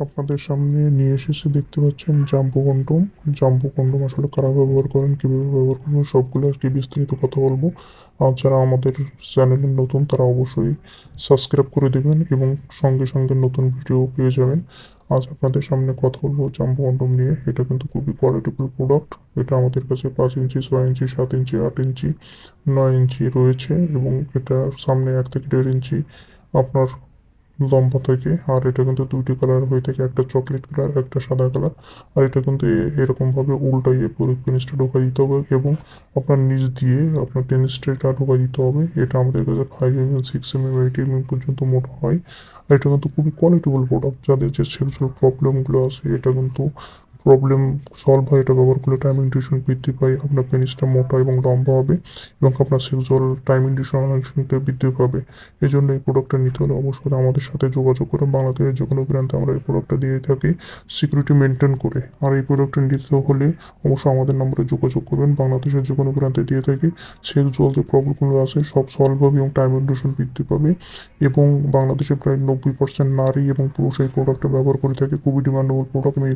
আপনাদের সামনে নিয়ে এসেছি, দেখতে পাচ্ছেন জাম্বো কন্ডম। জাম্বো কন্ডম আসলে কারা ব্যবহার করেন, কিভাবে ব্যবহার করেন, সবগুলো আর কি বিস্তারিত কথা বলবো। আর যারা আমাদের চ্যানেলে নতুন তারা অবশ্যই সাবস্ক্রাইব করে দেবেন এবং সঙ্গে সঙ্গে নতুন ভিডিও পেয়ে যাবেন। আজ আপনাদের সামনে কথা বলবো জাম্বো কন্ডম নিয়ে। এটা কিন্তু খুবই কোয়ালিটিফুল প্রোডাক্ট। এটা আমাদের কাছে 5 ইঞ্চি, 6 ইঞ্চি, 7 ইঞ্চি, 8 ইঞ্চি, 9 ইঞ্চি রয়েছে এবং এটা সামনে 1 থেকে 1.5 ইঞ্চি আপনার লম্বা থাকে। আর এটা কিন্তু দুইটি কালার হয়ে থাকে, একটা চকলেট কালার, একটা সাদা কালার। আর এটা কিন্তু এরকম ভাবে উল্টাইয়ে পুরো পেনিসটা ঢোকা দিতে হবে এবং আপনার নিচ দিয়ে আপনার পেনিসটা ঢোকা দিতে হবে। এটা আমাদের কাছে 5 mm, 6 mm, 8 mm পর্যন্ত মোটা হয়। আর এটা কিন্তু খুবই কোয়ালিটিফুল প্রোডাক্ট। যাদের যে সেক্সুয়াল প্রবলেমগুলো আছে এটা কিন্তু প্রবলেম সলভ হয়। এটা ব্যবহার করলে টাইম ইনডিউশন বৃদ্ধি পায়, আপনার পেনিসটা মোটা এবং লম্বা হবে এবং আপনার সেক্সুয়াল টাইম ইনডিউশন অনেক বৃদ্ধি পাবে। এই জন্য এই প্রোডাক্টটা নিতে হলে অবশ্যই আমাদের সাথে যোগাযোগ করে। বাংলাদেশের যে কোনো প্রান্তে আমরা এই প্রোডাক্টটা দিয়ে থাকি সিকিউরিটি মেনটেন করে। আর এই প্রোডাক্টটা নিতে হলে অবশ্যই আমাদের নম্বরে যোগাযোগ করবেন। বাংলাদেশের যে কোনো প্রান্তে দিয়ে থাকি। সেক্সুয়াল যে প্রবলেমগুলো আছে সব সলভ হবে এবং টাইম ইনডিউশন বৃদ্ধি পাবে। এবং বাংলাদেশে প্রায় 90% নারী এবং পুরুষ এই প্রোডাক্টটা ব্যবহার করে থাকে। খুবই ডিমান্ডেবল প্রোডাক্ট। আমি